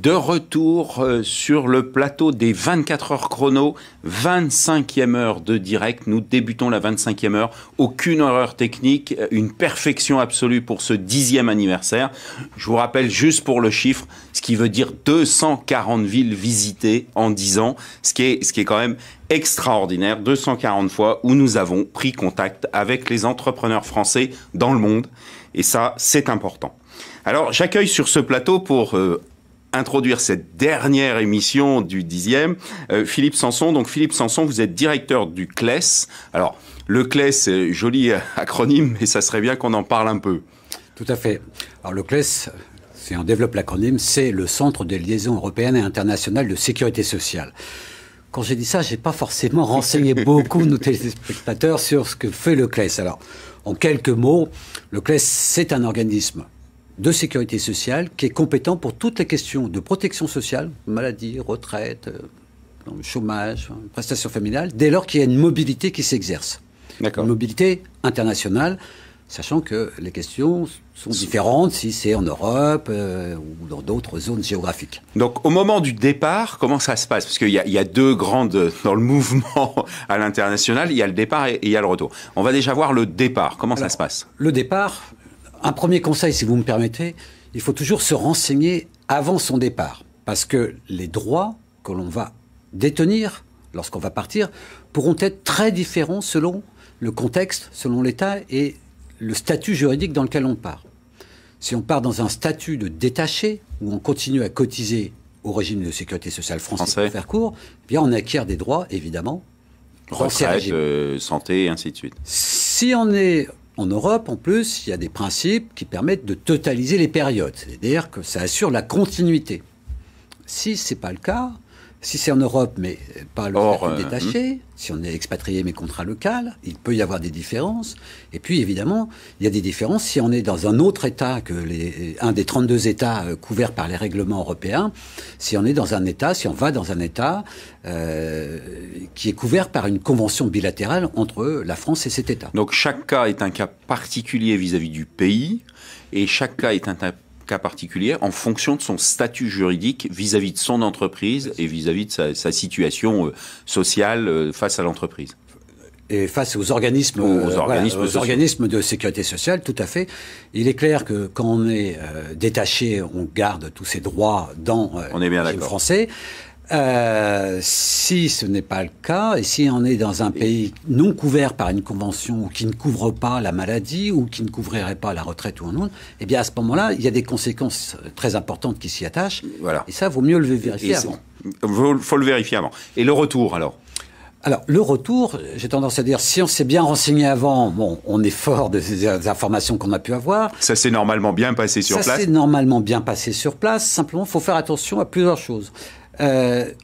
De retour sur le plateau des 24 heures chrono, 25e heure de direct. Nous débutons la 25e heure. Aucune erreur technique, une perfection absolue pour ce 10e anniversaire. Je vous rappelle juste pour le chiffre, ce qui veut dire 240 villes visitées en 10 ans, ce qui est quand même extraordinaire. 240 fois où nous avons pris contact avec les entrepreneurs français dans le monde. Et ça, c'est important. Alors, j'accueille sur ce plateau pour introduire cette dernière émission du 10e, Philippe Sanson. Donc Philippe Sanson, vous êtes directeur du CLES. Alors, le CLES, joli acronyme, mais ça serait bien qu'on en parle un peu. Tout à fait. Alors le CLES, si on développe l'acronyme, c'est le Centre des liaisons européennes et internationales de sécurité sociale. Quand j'ai dit ça, j'ai pas forcément renseigné beaucoup nos téléspectateurs sur ce que fait le CLES. Alors, en quelques mots, le CLES, c'est un organisme de sécurité sociale qui est compétent pour toutes les questions de protection sociale, maladie, retraite, chômage, prestations familiales, dès lors qu'il y a une mobilité qui s'exerce. D'accord. Une mobilité internationale, sachant que les questions sont différentes si c'est en Europe ou dans d'autres zones géographiques. Donc, au moment du départ, comment ça se passe? Parce qu'il y a deux grandes dans le mouvement à l'international, il y a le départ et il y a le retour. On va déjà voir le départ. Comment ça se passe? Le départ, un premier conseil, si vous me permettez, il faut toujours se renseigner avant son départ. Parce que les droits que l'on va détenir lorsqu'on va partir pourront être très différents selon le contexte, selon l'État et le statut juridique dans lequel on part. Si on part dans un statut de détaché, où on continue à cotiser au régime de sécurité sociale français pour faire court, eh bien on acquiert des droits, évidemment. Retraite, santé, et ainsi de suite. Si on est en Europe, en plus, il y a des principes qui permettent de totaliser les périodes. C'est-à-dire que ça assure la continuité. Si ce n'est pas le cas, si c'est en Europe, mais pas le statut détaché, si on est expatrié mais contrat local, il peut y avoir des différences. Et puis, évidemment, il y a des différences si on est dans un autre État que un des 32 États couverts par les règlements européens, si on est dans un État, si on va dans un État qui est couvert par une convention bilatérale entre la France et cet État. Donc, chaque cas est un cas particulier vis-à-vis du pays, et chaque cas est un cas particulier en fonction de son statut juridique vis-à-vis de son entreprise et vis-à-vis de sa situation sociale face à l'entreprise. Et face aux organismes, aux organismes de sécurité sociale, tout à fait. Il est clair que quand on est détaché, on garde tous ses droits dans le régime français. Si ce n'est pas le cas, et si on est dans un pays non couvert par une convention qui ne couvre pas la maladie ou qui ne couvrirait pas la retraite ou un autre, eh bien à ce moment-là, il y a des conséquences très importantes qui s'y attachent. Voilà. Et ça, vaut mieux le vérifier avant. Faut le vérifier avant. Et le retour, alors? Alors, le retour, j'ai tendance à dire, si on s'est bien renseigné avant, bon, on est fort de ces informations qu'on a pu avoir. Ça s'est normalement bien passé sur place? Ça s'est normalement bien passé sur place. Simplement, il faut faire attention à plusieurs choses.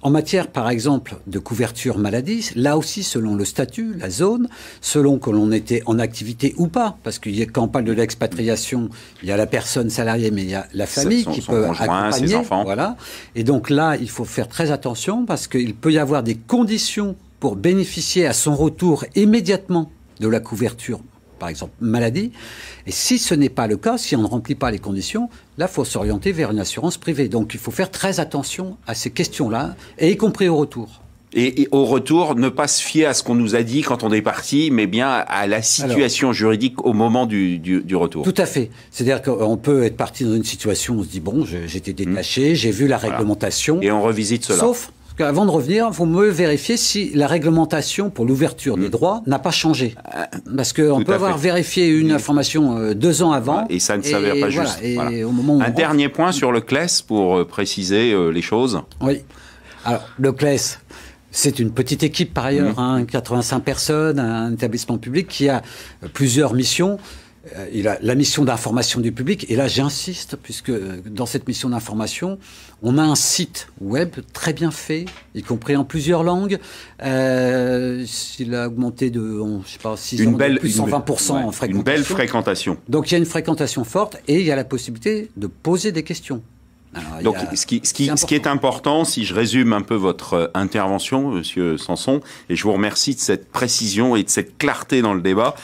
En matière, par exemple, de couverture maladie, là aussi, selon le statut, la zone, selon que l'on était en activité ou pas, parce que quand on parle de l'expatriation, il y a la personne salariée, mais il y a la famille qui peut accompagner. Ses enfants. Voilà. Et donc là, il faut faire très attention, parce qu'il peut y avoir des conditions pour bénéficier à son retour immédiatement de la couverture, par exemple maladie. Et si ce n'est pas le cas, si on ne remplit pas les conditions, là, il faut s'orienter vers une assurance privée. Donc, il faut faire très attention à ces questions-là, et y compris au retour. Et au retour, ne pas se fier à ce qu'on nous a dit quand on est parti, mais bien à la situation juridique au moment du retour. Tout à fait. C'est-à-dire qu'on peut être parti dans une situation où on se dit, bon, j'étais détaché, j'ai vu la réglementation. Et on revisite cela. Sauf qu'avant de revenir, il faut mieux vérifier si la réglementation pour l'ouverture des droits n'a pas changé. Parce qu'on peut avoir vérifié une information 2 ans avant. Et ça ne s'avère pas juste. Et au moment où dernier point sur le CLES pour préciser les choses. Oui. Alors, le CLES, c'est une petite équipe par ailleurs, 85 personnes, un établissement public qui a plusieurs missions. Il a la mission d'information du public, et là j'insiste, puisque dans cette mission d'information, on a un site web très bien fait, y compris en plusieurs langues. Il a augmenté de, je sais pas, 120% en fréquentation. Une belle fréquentation. Donc il y a une fréquentation forte, et il y a la possibilité de poser des questions. Alors, Donc, ce qui est important, si je résume un peu votre intervention, Monsieur Sanson, et je vous remercie de cette précision et de cette clarté dans le débat,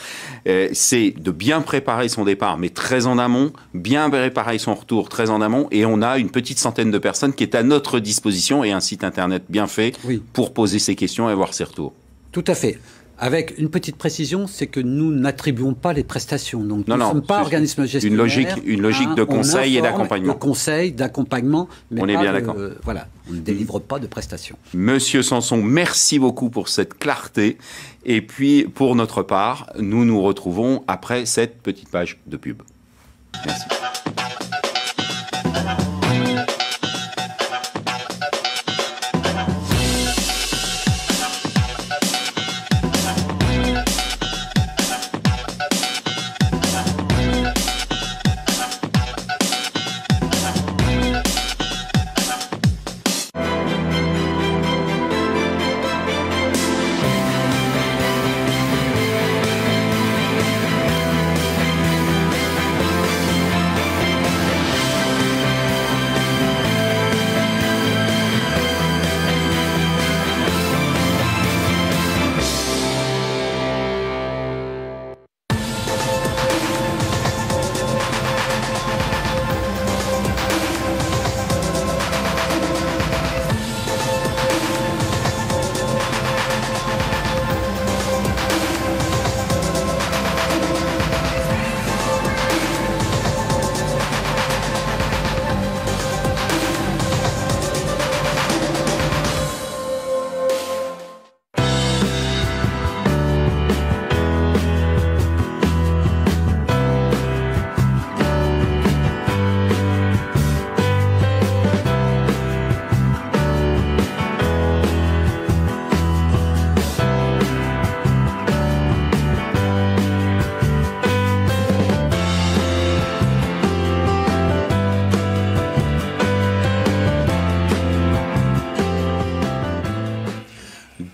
c'est de bien préparer son départ, mais très en amont, bien préparer son retour très en amont, et on a une petite centaine de personnes qui est à notre disposition et un site internet bien fait pour poser ses questions et avoir ses retours. Tout à fait. Avec une petite précision, c'est que nous n'attribuons pas les prestations. Donc, nous ne sommes pas organisme gestionnaire. Une logique de conseil et d'accompagnement. De conseil, d'accompagnement, mais on est bien d'accord. Voilà, on ne délivre pas de prestations. Monsieur Sanson, merci beaucoup pour cette clarté. Et puis, pour notre part, nous nous retrouvons après cette petite page de pub. Merci.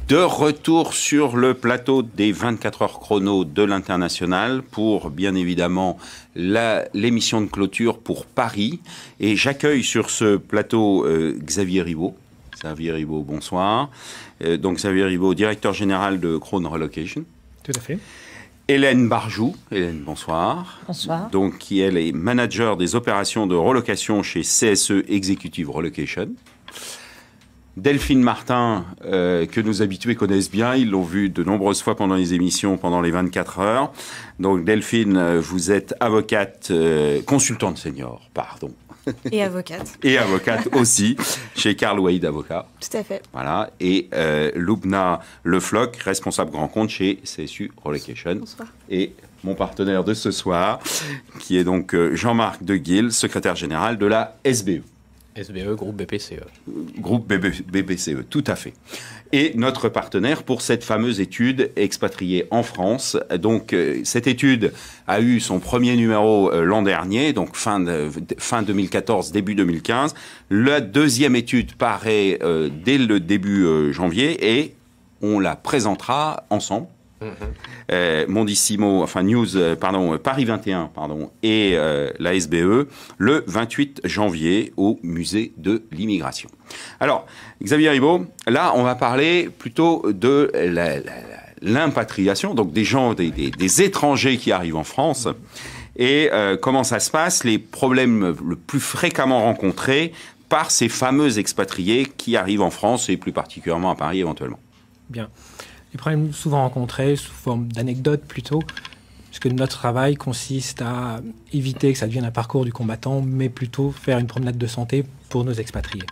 De retour sur le plateau des 24 heures chrono de l'International pour, bien évidemment, l'émission de clôture pour Paris. Et j'accueille sur ce plateau Xavier Ribaud. Xavier Ribaud, bonsoir. Donc Xavier Ribaud, directeur général de Crown Relocation. Tout à fait. Hélène Barjou. Hélène, bonsoir. Bonsoir. Donc, qui elle est manager des opérations de relocation chez CSE Executive Relocation. Delphine Martin, que nos habitués connaissent bien, ils l'ont vu de nombreuses fois pendant les émissions, pendant les 24 heures. Donc Delphine, vous êtes avocate, consultante senior, pardon. Et avocate. Et avocate aussi, chez Karl Waïd Avocat. Tout à fait. Voilà. Et Loubna Lefloc, responsable grand compte chez CSU Relocation. Bonsoir. Et mon partenaire de ce soir, qui est donc Jean-Marc Deguille, secrétaire général de la SBE. SBE, groupe BPCE. Groupe BPCE, tout à fait. Et notre partenaire pour cette fameuse étude expatriée en France. Donc, cette étude a eu son premier numéro l'an dernier, donc fin 2014, début 2015. La deuxième étude paraît dès le début janvier et on la présentera ensemble. Mondissimo, enfin News, Paris 21, et la SBE, le 28 janvier au musée de l'immigration. Alors, Xavier Ribaud, là, on va parler plutôt de l'impatriation, donc des gens, des étrangers qui arrivent en France, et comment ça se passe, les problèmes le plus fréquemment rencontrés par ces fameux expatriés qui arrivent en France, et plus particulièrement à Paris éventuellement. Bien. Les problèmes souvent rencontrés, sous forme d'anecdotes plutôt, puisque notre travail consiste à éviter que ça devienne un parcours du combattant, mais plutôt faire une promenade de santé pour nos expatriés.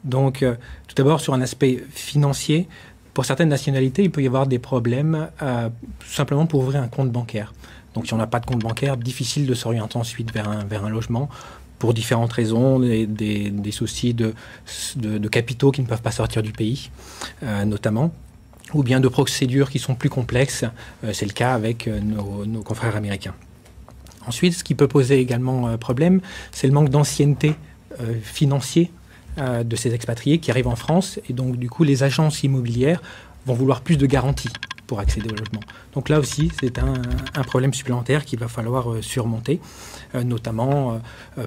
Donc, tout d'abord, sur un aspect financier, pour certaines nationalités, il peut y avoir des problèmes tout simplement pour ouvrir un compte bancaire. Donc, si on n'a pas de compte bancaire, difficile de s'orienter ensuite vers un logement, pour différentes raisons, des soucis de capitaux qui ne peuvent pas sortir du pays, notamment, ou bien de procédures qui sont plus complexes. C'est le cas avec nos confrères américains. Ensuite, ce qui peut poser également problème, c'est le manque d'ancienneté financier de ces expatriés qui arrivent en France. Et donc, du coup, les agences immobilières vont vouloir plus de garanties pour accéder au logement. Donc là aussi, c'est un problème supplémentaire qu'il va falloir surmonter, notamment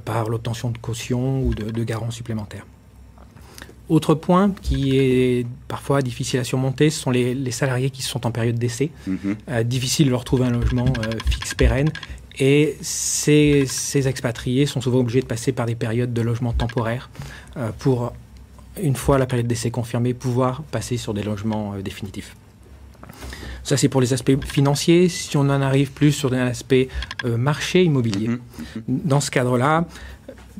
par l'obtention de cautions ou de garants supplémentaires. Autre point qui est parfois difficile à surmonter, ce sont les salariés qui sont en période d'essai. Difficile de leur trouver un logement fixe pérenne. Et ces expatriés sont souvent obligés de passer par des périodes de logement temporaire pour, une fois la période d'essai confirmée, pouvoir passer sur des logements définitifs. Ça, c'est pour les aspects financiers. Si on en arrive plus sur un aspect marché immobilier, dans ce cadre-là,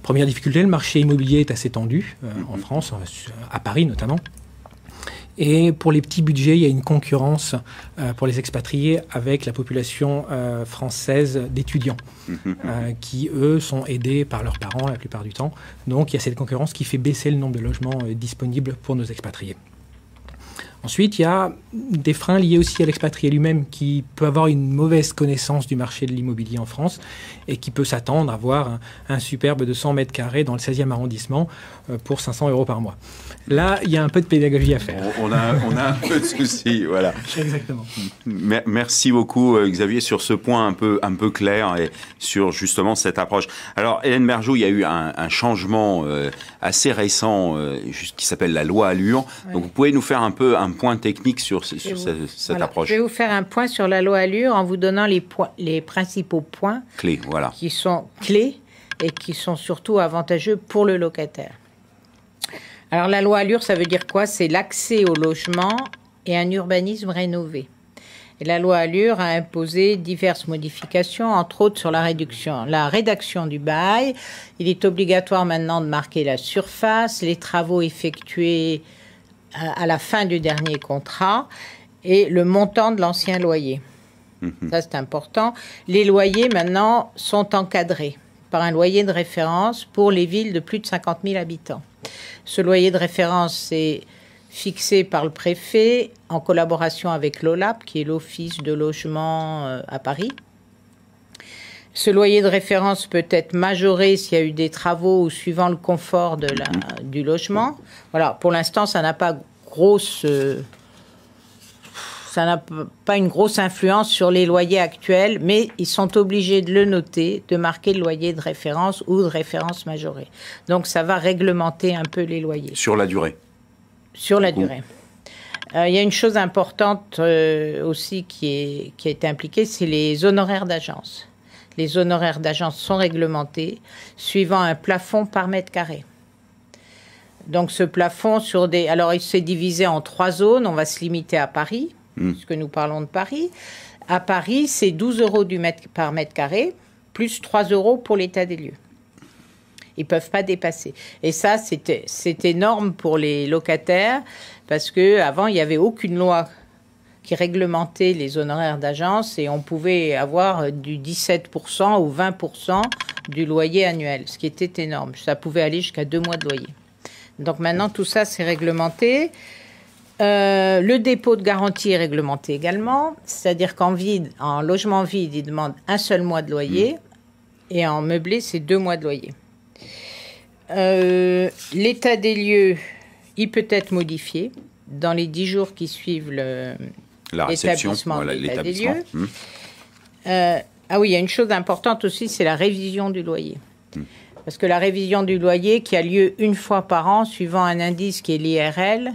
première difficulté, le marché immobilier est assez tendu en France, à Paris notamment. Et pour les petits budgets, il y a une concurrence pour les expatriés avec la population française d'étudiants qui, eux, sont aidés par leurs parents la plupart du temps. Donc il y a cette concurrence qui fait baisser le nombre de logements disponibles pour nos expatriés. Ensuite, il y a des freins liés aussi à l'expatrié lui-même qui peut avoir une mauvaise connaissance du marché de l'immobilier en France et qui peut s'attendre à avoir un superbe de 100 mètres carrés dans le 16e arrondissement pour 500 € par mois. Là, il y a un peu de pédagogie à faire. On a un peu de soucis, voilà. Exactement. Merci beaucoup, Xavier, sur ce point un peu clair et sur justement cette approche. Alors, Hélène Bergeau, il y a eu un changement assez récent qui s'appelle la loi Allure. Ouais. Donc, vous pouvez nous faire un peu un point technique sur cette approche. Je vais vous faire un point sur la loi Allure en vous donnant les principaux points clés, voilà, qui sont clés et qui sont surtout avantageux pour le locataire. Alors la loi Allure, ça veut dire quoi? C'est l'accès au logement et un urbanisme rénové. Et la loi Allure a imposé diverses modifications, entre autres sur la rédaction du bail. Il est obligatoire maintenant de marquer la surface, les travaux effectués à la fin du dernier contrat et le montant de l'ancien loyer. Ça, c'est important. Les loyers, maintenant, sont encadrés par un loyer de référence pour les villes de plus de 50 000 habitants. Ce loyer de référence est fixé par le préfet en collaboration avec l'OLAP, qui est l'Office de logement à Paris. Ce loyer de référence peut être majoré s'il y a eu des travaux ou suivant le confort du logement. Voilà, pour l'instant, ça n'a pas une grosse influence sur les loyers actuels, mais ils sont obligés de le noter, de marquer le loyer de référence ou de référence majorée. Donc, ça va réglementer un peu les loyers. Sur la durée. Sur la durée. Il y a une chose importante aussi qui a été impliquée, c'est les honoraires d'agence. Les honoraires d'agence sont réglementés suivant un plafond par mètre carré. Donc, ce plafond alors, il s'est divisé en 3 zones. On va se limiter à Paris, puisque nous parlons de Paris. À Paris, c'est 12 € par mètre carré, plus 3 € pour l'état des lieux. Ils ne peuvent pas dépasser. Et ça, c'est énorme pour les locataires, parce qu'avant, il n'y avait aucune loi qui réglementait les honoraires d'agence et on pouvait avoir du 17% ou 20% du loyer annuel, ce qui était énorme. Ça pouvait aller jusqu'à 2 mois de loyer. Donc maintenant, tout ça, c'est réglementé. Le dépôt de garantie est réglementé également, c'est-à-dire en logement vide, il demande un seul mois de loyer et en meublé, c'est 2 mois de loyer. L'état des lieux, il peut être modifié dans les 10 jours qui suivent la réception, l'état des lieux. Ah oui, il y a une chose importante aussi, c'est la révision du loyer. Parce que la révision du loyer qui a lieu une fois par an, suivant un indice qui est l'IRL,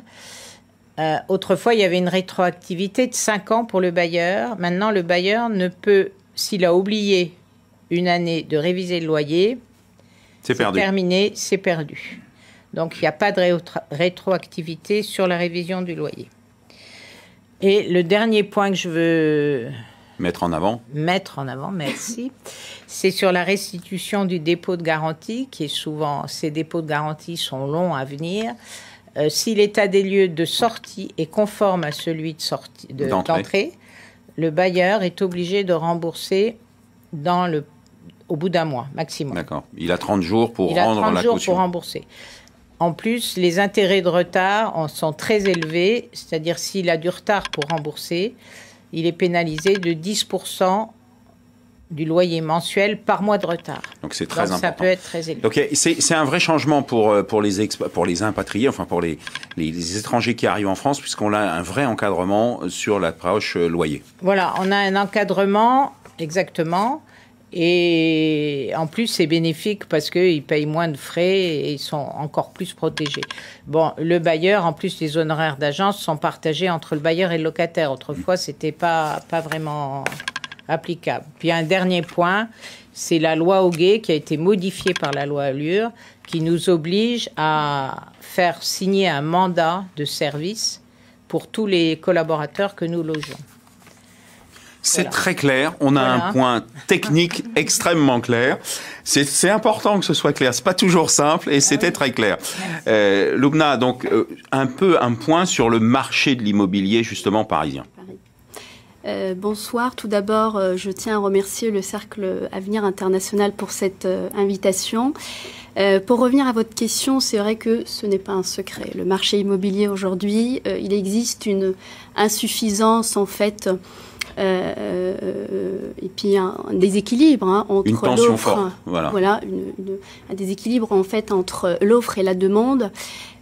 autrefois, il y avait une rétroactivité de 5 ans pour le bailleur. Maintenant, le bailleur ne peut, s'il a oublié une année de réviser le loyer, c'est terminé, c'est perdu. Donc, il n'y a pas de rétroactivité sur la révision du loyer. Et le dernier point que je veux mettre en avant, merci, c'est sur la restitution du dépôt de garantie, qui est souvent, ces dépôts de garantie sont longs à venir. Si l'état des lieux de sortie est conforme à celui d'entrée, le bailleur est obligé de rembourser au bout d'un mois maximum. D'accord. Il a 30 jours pour rendre la caution. 30 jours pour rembourser. En plus, les intérêts de retard sont très élevés, c'est-à-dire s'il a du retard pour rembourser, il est pénalisé de 10% du loyer mensuel par mois de retard. Donc c'est très important. Ça peut être très élevé. Donc c'est un vrai changement pour les impatriés, enfin pour les étrangers qui arrivent en France, puisqu'on a un vrai encadrement sur l'approche loyer. Voilà, on a un encadrement, exactement. Et en plus, c'est bénéfique parce qu'ils payent moins de frais et ils sont encore plus protégés. Bon, le bailleur, en plus, les honoraires d'agence sont partagés entre le bailleur et le locataire. Autrefois, c'était pas vraiment applicable. Puis un dernier point, c'est la loi Hoguet qui a été modifiée par la loi Allure, qui nous oblige à faire signer un mandat de service pour tous les collaborateurs que nous logeons. C'est voilà. Très clair. On a un point technique extrêmement clair. C'est important que ce soit clair. C'est pas toujours simple et c'était très clair. Loubna, donc un point sur le marché de l'immobilier justement parisien. Bonsoir. Tout d'abord, je tiens à remercier le Cercle Avenir International pour cette invitation. Pour revenir à votre question, c'est vrai que ce n'est pas un secret. Le marché immobilier aujourd'hui, il existe une insuffisance en fait, et puis un déséquilibre entre une tension l'offre, forte. Voilà, un déséquilibre en fait entre l'offre et la demande.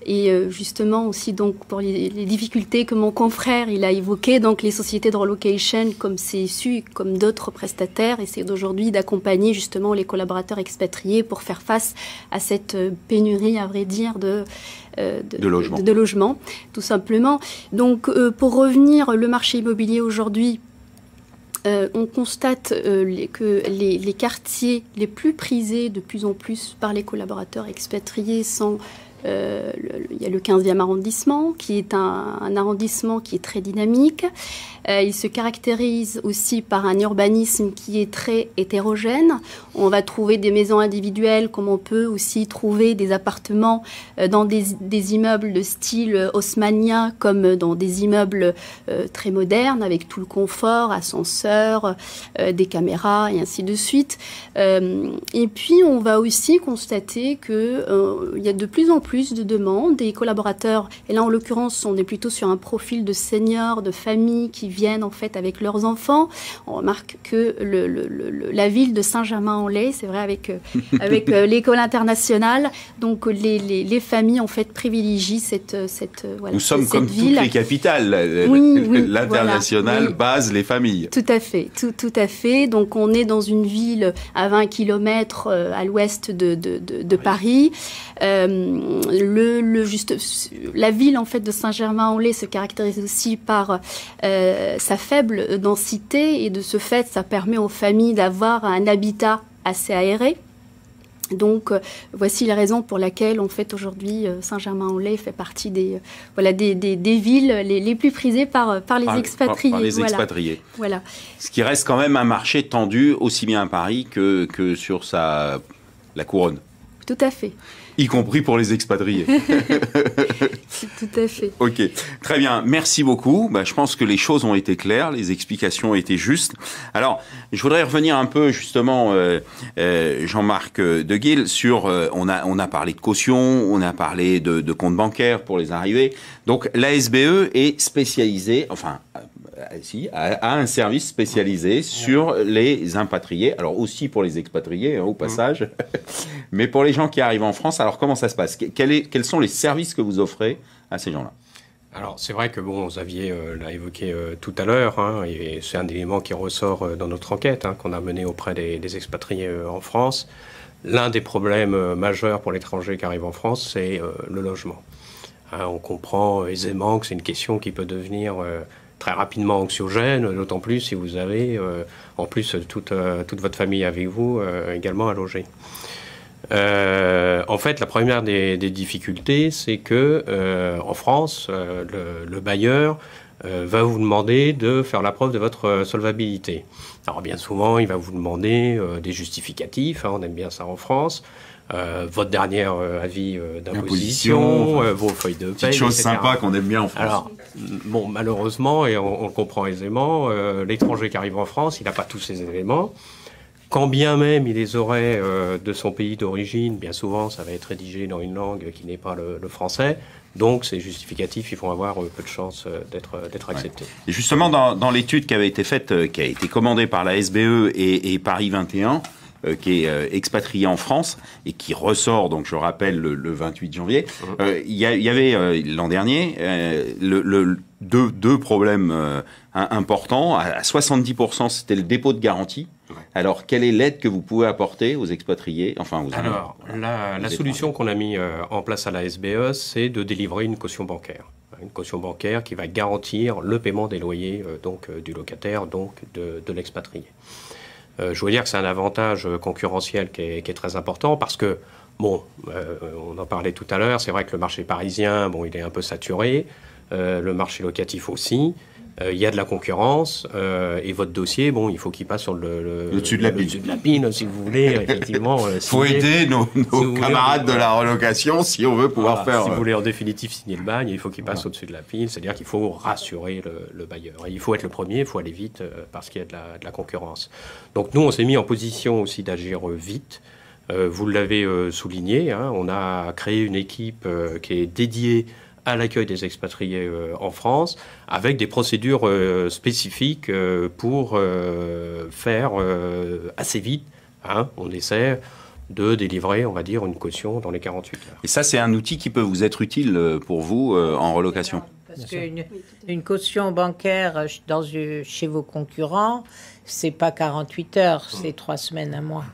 Et justement aussi donc pour les difficultés que mon confrère il a évoquées, donc les sociétés de relocation comme CSU, comme d'autres prestataires, essaient d'aujourd'hui d'accompagner justement les collaborateurs expatriés pour faire face à cette pénurie, à vrai dire, de logement, tout simplement. Donc pour revenir, le marché immobilier aujourd'hui, on constate que les quartiers les plus prisés de plus en plus par les collaborateurs expatriés sont il y a le 15e arrondissement, qui est un arrondissement qui est très dynamique. Il se caractérise aussi par un urbanisme qui est très hétérogène. On va trouver des maisons individuelles, comme on peut aussi trouver des appartements dans des immeubles de style haussmannien, comme dans des immeubles très modernes, avec tout le confort, ascenseur, des caméras, et ainsi de suite. Et puis, on va aussi constater qu'il y a de plus en plus de demandes. Des collaborateurs, et là en l'occurrence on est plutôt sur un profil de seniors, de familles qui viennent en fait avec leurs enfants. On remarque que la ville de Saint-Germain-en-Laye, c'est vrai avec l'école internationale, donc les familles en fait privilégient cette voilà. Nous sommes cette comme ville. Toutes les capitales. Oui, l'international voilà, oui. base les familles. Tout à fait, tout à fait. Donc on est dans une ville à 20 km à l'ouest de Paris. La ville en fait de Saint-Germain-en-Laye se caractérise aussi par sa faible densité et de ce fait ça permet aux familles d'avoir un habitat assez aéré. Donc voici la raison pour laquelle en fait aujourd'hui Saint-Germain-en-Laye fait partie des villes les plus prisées par les expatriés. Par les expatriés. Voilà. Ce qui reste quand même un marché tendu aussi bien à Paris que sur la couronne. Tout à fait. Y compris pour les expatriés. Tout à fait. Ok, très bien. Merci beaucoup. Je pense que les choses ont été claires, les explications ont été justes. Alors, je voudrais revenir un peu justement, Jean-Marc Deguille, sur on a parlé de caution, on a parlé de compte bancaire pour les arrivées. Donc, la SBE est spécialisée, a un service spécialisé sur les impatriés, alors aussi pour les expatriés au passage, mais pour les gens qui arrivent en France, alors comment ça se passe ? Quels sont les services que vous offrez à ces gens-là ? Alors c'est vrai que Xavier l'a évoqué tout à l'heure, et c'est un élément qui ressort dans notre enquête qu'on a menée auprès des expatriés en France. L'un des problèmes majeurs pour l'étranger qui arrive en France, c'est le logement. On comprend aisément que c'est une question qui peut devenir très rapidement anxiogène, d'autant plus si vous avez en plus toute votre famille avec vous également à loger. En fait, la première des difficultés, c'est que en France, le bailleur va vous demander de faire la preuve de votre solvabilité. Alors bien souvent, il va vous demander des justificatifs, on aime bien ça en France. Votre dernier avis d'imposition, vos feuilles de paie, petite chose etc. sympa qu'on aime bien en France. Alors, malheureusement, et on le comprend aisément, l'étranger qui arrive en France, il n'a pas tous ces éléments. quand bien même il les aurait de son pays d'origine, bien souvent ça va être rédigé dans une langue qui n'est pas le français. Donc ces justificatifs, ils vont avoir peu de chances d'être acceptés. Et justement, dans l'étude qui avait été faite, qui a été commandée par la SBE et Paris 21, qui est expatrié en France et qui ressort, donc je rappelle, le 28 janvier, il y avait l'an dernier deux problèmes importants. À 70%, c'était le dépôt de garantie. Ouais. Alors, quelle est l'aide que vous pouvez apporter aux expatriés, Alors, la solution qu'on a mis en place à la SBE, c'est de délivrer une caution bancaire. Une caution bancaire qui va garantir le paiement des loyers du locataire, donc de l'expatrié. Je veux dire que c'est un avantage concurrentiel qui est très important parce que, on en parlait tout à l'heure, c'est vrai que le marché parisien, il est un peu saturé, le marché locatif aussi. Il y a de la concurrence et votre dossier, il faut qu'il passe sur le dessus de la pine, si vous voulez, effectivement. Il faut aider nos camarades de la relocation si on veut pouvoir faire... Si vous voulez en définitive signer le bail, il faut qu'il passe au-dessus de la pile, c'est-à-dire qu'il faut rassurer le bailleur. Et il faut être le premier, il faut aller vite parce qu'il y a de la concurrence. Donc nous, on s'est mis en position aussi d'agir vite. Vous l'avez souligné, on a créé une équipe qui est dédiée à l'accueil des expatriés en France, avec des procédures spécifiques pour faire assez vite. On essaie de délivrer, on va dire, une caution dans les 48 heures. Et ça, c'est un outil qui peut vous être utile pour vous en relocation. Parce qu'une caution bancaire chez vos concurrents, c'est pas 48 heures, c'est 3 semaines, un mois.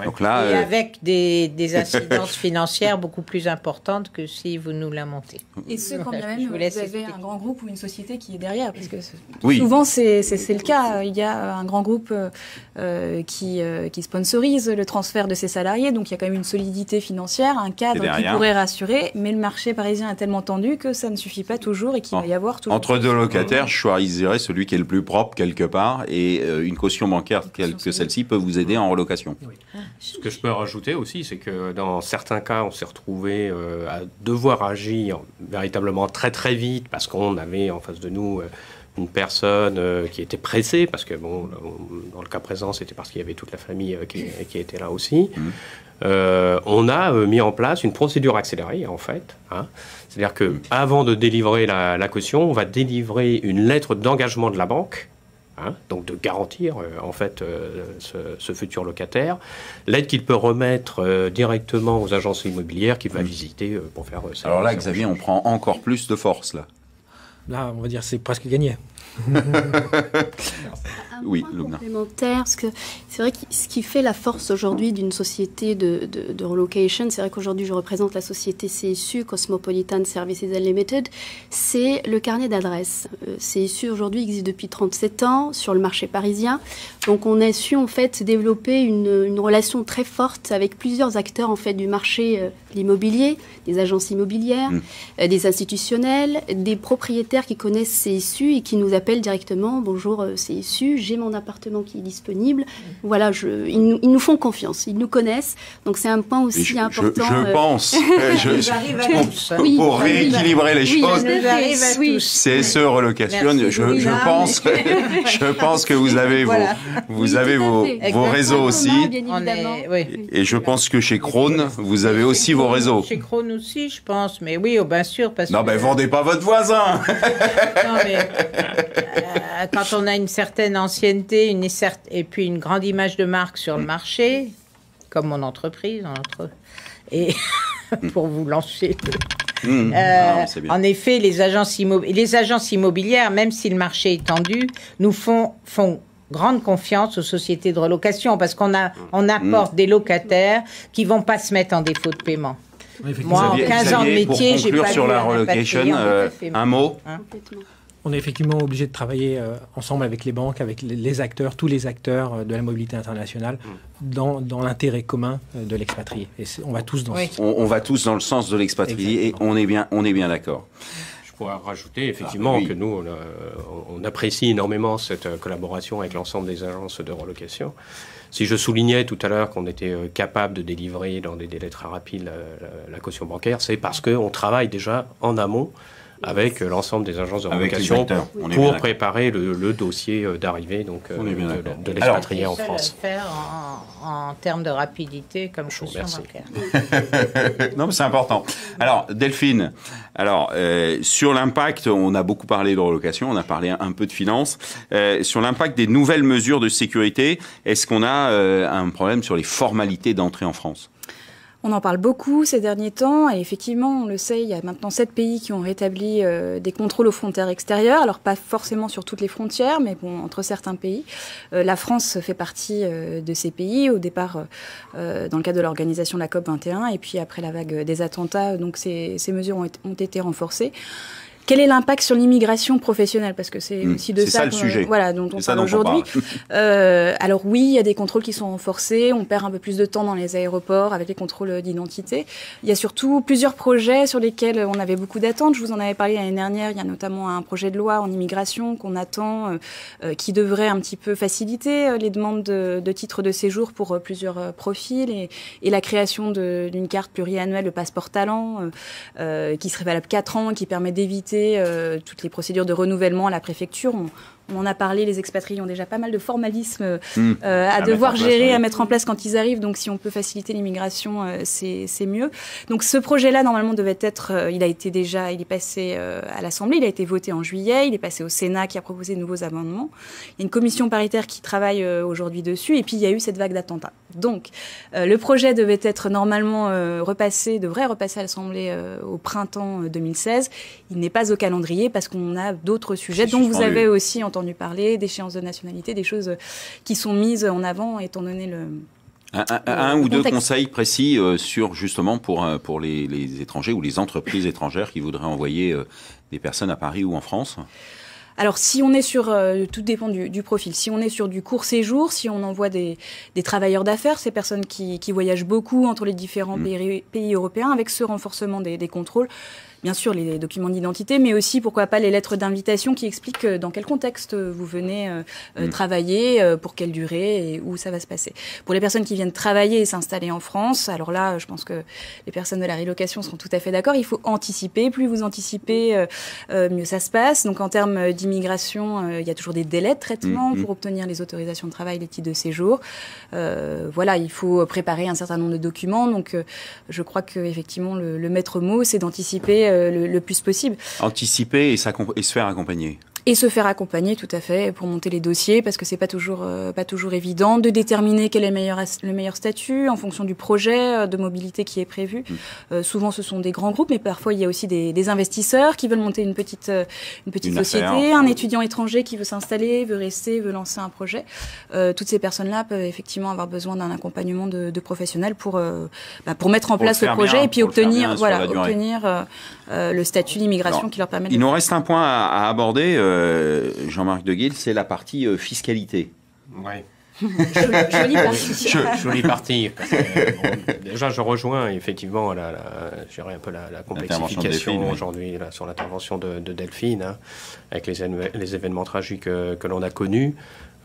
Donc là, et avec des incidences financières beaucoup plus importantes que si vous nous la montez. Et ce, quand bien même vous avez un grand groupe ou une société qui est derrière, parce que souvent c'est le cas. Il y a un grand groupe qui sponsorise le transfert de ses salariés, donc il y a quand même une solidité financière, un cadre qui pourrait rassurer, mais le marché parisien est tellement tendu que ça ne suffit pas toujours et qu'il va y avoir toujours... Entre deux locataires, je choisirais celui qui est le plus propre quelque part, et une caution bancaire telle que celle-ci peut vous aider en relocation. Oui. Ce que je peux rajouter aussi, c'est que dans certains cas, on s'est retrouvé à devoir agir véritablement très très vite parce qu'on avait en face de nous une personne qui était pressée, parce que dans le cas présent, c'était parce qu'il y avait toute la famille qui était là aussi. On a mis en place une procédure accélérée, en fait. C'est-à-dire qu'avant de délivrer la caution, on va délivrer une lettre d'engagement de la banque, donc de garantir en fait ce futur locataire, l'aide qu'il peut remettre directement aux agences immobilières qu'il va visiter pour faire ça. Alors là, Xavier, on prend encore plus de force là. Là, on va dire c'est presque gagné. Oui, complémentaire, parce que c'est vrai que ce qui fait la force aujourd'hui d'une société de relocation, c'est vrai qu'aujourd'hui je représente la société CSU, Cosmopolitan Services Unlimited, c'est le carnet d'adresses. CSU aujourd'hui existe depuis 37 ans sur le marché parisien, donc on a su en fait développer une relation très forte avec plusieurs acteurs en fait du marché de l'immobilier, des agences immobilières, des institutionnels, des propriétaires qui connaissent CSU et qui nous appellent directement, bonjour CSU, j'ai mon appartement qui est disponible. Voilà, ils nous font confiance, ils nous connaissent. Donc c'est un point aussi important. Je pense. Pour rééquilibrer les choses. CSE Relocation. Je pense que vous avez vos réseaux aussi. Et je pense que chez Krone, vous avez aussi vos réseaux. Chez Krone aussi, je pense. Mais oui, bien sûr. Vendez pas votre voisin. Non, mais quand on a une certaine ancienneté et puis une grande image de marque sur le marché, comme mon entreprise, et pour vous lancer. En effet, les agences immobilières, même si le marché est tendu, nous font grande confiance aux sociétés de relocation parce qu'on apporte des locataires qui vont pas se mettre en défaut de paiement. Moi, en 15 ans de métier, j'ai pas sur la relocation, un mot. On est effectivement obligé de travailler ensemble avec les banques, avec les acteurs, tous les acteurs de la mobilité internationale, dans l'intérêt commun de l'expatrié. Et on va tous dans on va tous dans le sens de l'expatrié et on est bien d'accord. Je pourrais rajouter effectivement que nous, on apprécie énormément cette collaboration avec l'ensemble des agences de relocation. Si je soulignais tout à l'heure qu'on était capable de délivrer dans des délais très rapides la caution bancaire, c'est parce qu'on travaille déjà en amont avec l'ensemble des agences de relocation pour préparer le dossier d'arrivée de l'expatrié en France. On est faire en termes de rapidité comme caution bancaire. Non, mais c'est important. Alors, Delphine, sur l'impact, on a beaucoup parlé de relocation, on a parlé un peu de finances. Sur l'impact des nouvelles mesures de sécurité, est-ce qu'on a un problème sur les formalités d'entrée en France ? On en parle beaucoup ces derniers temps et effectivement, on le sait, il y a maintenant 7 pays qui ont rétabli des contrôles aux frontières extérieures. Alors pas forcément sur toutes les frontières, mais bon, entre certains pays. La France fait partie de ces pays au départ dans le cadre de l'organisation de la COP21 et puis après la vague des attentats, donc ces mesures ont été renforcées. Quel est l'impact sur l'immigration professionnelle? Parce que c'est aussi de ça, le sujet. Voilà, dont on parle aujourd'hui. Alors oui, il y a des contrôles qui sont renforcés. On perd un peu plus de temps dans les aéroports avec les contrôles d'identité. Il y a surtout plusieurs projets sur lesquels on avait beaucoup d'attentes. Je vous en avais parlé l'année dernière. Il y a notamment un projet de loi en immigration qu'on attend, qui devrait un petit peu faciliter les demandes de titres de séjour pour plusieurs profils et la création d'une carte pluriannuelle, le passeport talent, qui serait valable 4 ans, qui permet d'éviter toutes les procédures de renouvellement à la préfecture. On en a parlé, les expatriés ont déjà pas mal de formalisme à devoir gérer, à mettre en place quand ils arrivent. Donc si on peut faciliter l'immigration, c'est mieux. Donc ce projet-là, normalement, devait être... il est passé à l'Assemblée, il a été voté en juillet, il est passé au Sénat qui a proposé de nouveaux amendements. Il y a une commission paritaire qui travaille aujourd'hui dessus et puis il y a eu cette vague d'attentats. Donc le projet devait être normalement devrait repasser à l'Assemblée au printemps 2016. Il n'est pas au calendrier parce qu'on a d'autres sujets dont vous avez aussi entendu parler, d'échéances de nationalité, des choses qui sont mises en avant étant donné un ou deux conseils précis sur justement pour les étrangers ou les entreprises étrangères qui voudraient envoyer des personnes à Paris ou en France? Alors, si on est sur, tout dépend du profil. Si on est sur du court séjour, si on envoie des travailleurs d'affaires, ces personnes qui voyagent beaucoup entre les différents pays européens, avec ce renforcement des contrôles, bien sûr les documents d'identité, mais aussi, pourquoi pas, les lettres d'invitation qui expliquent dans quel contexte vous venez travailler, pour quelle durée et où ça va se passer. Pour les personnes qui viennent travailler et s'installer en France, alors là, je pense que les personnes de la relocation seront tout à fait d'accord, il faut anticiper. Plus vous anticipez, mieux ça se passe. Donc, en termes d'immigration, il y a toujours des délais de traitement pour obtenir les autorisations de travail, les titres de séjour. Voilà, il faut préparer un certain nombre de documents. Donc, je crois qu'effectivement, le maître mot, c'est d'anticiper le plus possible. Anticiper et se faire accompagner. Et se faire accompagner, tout à fait, pour monter les dossiers, parce que c'est pas toujours évident de déterminer quel est le meilleur statut en fonction du projet de mobilité qui est prévu. Souvent, ce sont des grands groupes, mais parfois il y a aussi des investisseurs qui veulent monter une petite société, un étudiant étranger qui veut s'installer, veut rester, veut lancer un projet. Toutes ces personnes-là peuvent effectivement avoir besoin d'un accompagnement de professionnels pour mettre en place le projet et puis obtenir le statut d'immigration qui leur permet. Il nous reste un point à aborder. Jean-Marc Deguille, c'est la partie fiscalité. Oui. Jolie partie. Jolie partie. Déjà, je rejoins effectivement la complexification aujourd'hui sur l'intervention de Delphine, avec les événements tragiques que l'on a connus.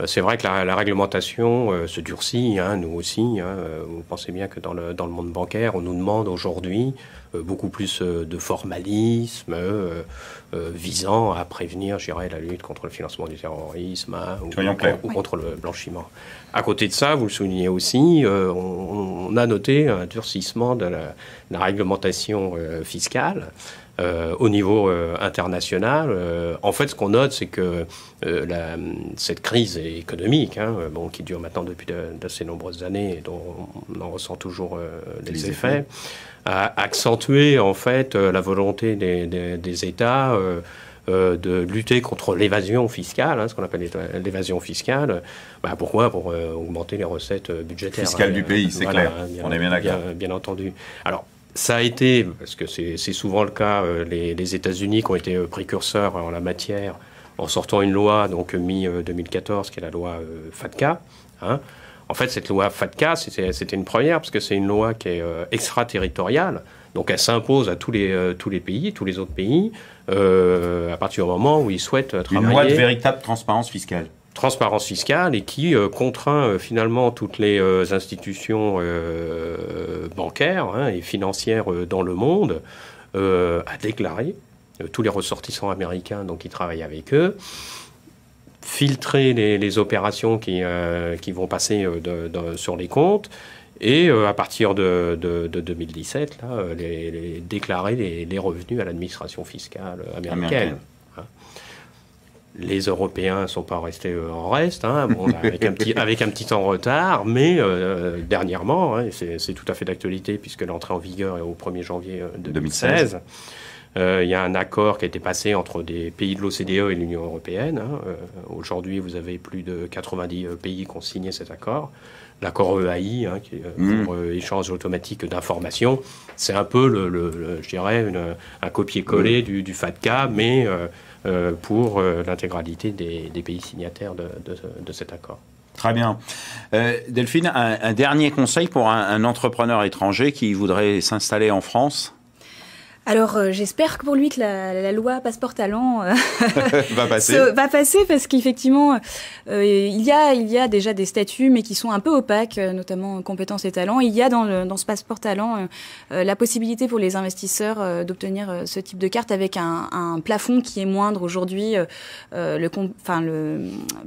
C'est vrai que la réglementation se durcit, nous aussi. Vous pensez bien que dans le monde bancaire, on nous demande aujourd'hui beaucoup plus de formalisme visant à prévenir, je dirais, la lutte contre le financement du terrorisme ou contre le blanchiment. À côté de ça, vous le soulignez aussi, on a noté un durcissement de la réglementation fiscale. Au niveau international, en fait, ce qu'on note, c'est que cette crise économique, qui dure maintenant depuis d'assez nombreuses années et dont on en ressent toujours les effets, a accentué en fait la volonté des États de lutter contre l'évasion fiscale, ce qu'on appelle l'évasion fiscale. Pourquoi ? Pour augmenter les recettes budgétaires. Fiscales du pays, c'est clair. On est bien d'accord. Bien entendu. Alors, ça a été, parce que c'est souvent le cas, les États-Unis qui ont été précurseurs en la matière, en sortant une loi, donc mi-2014, qui est la loi FATCA. En fait, cette loi FATCA, c'était une première, parce que c'est une loi qui est extraterritoriale. Donc, elle s'impose à tous les pays, tous les autres pays, à partir du moment où ils souhaitent travailler. Une loi de véritable transparence fiscale. Transparence fiscale et qui contraint finalement toutes les institutions bancaires et financières dans le monde à déclarer tous les ressortissants américains donc, qui travaillent avec eux, filtrer les opérations qui vont passer sur les comptes, et à partir de 2017, là, déclarer les revenus à l'administration fiscale américaine. Les Européens ne sont pas restés en reste, hein, bon, avec un petit temps en retard, mais dernièrement, hein, c'est tout à fait d'actualité puisque l'entrée en vigueur est au 1er janvier 2016. Il y a un accord qui a été passé entre des pays de l'OCDE et l'Union européenne. Hein. Aujourd'hui, vous avez plus de 90 pays qui ont signé cet accord. L'accord EAI, hein, qui est pour échange automatique d'informations, c'est un peu, je dirais, un copier-coller du FATCA, mais pour l'intégralité des pays signataires de cet accord. Très bien. Delphine, un dernier conseil pour un entrepreneur étranger qui voudrait s'installer en France ? Alors, j'espère que pour lui que la loi passeport talent va passer parce qu'effectivement, il y a déjà des statuts, mais qui sont un peu opaques, notamment compétences et talents. Il y a dans ce passeport talent la possibilité pour les investisseurs d'obtenir ce type de carte avec un plafond qui est moindre aujourd'hui.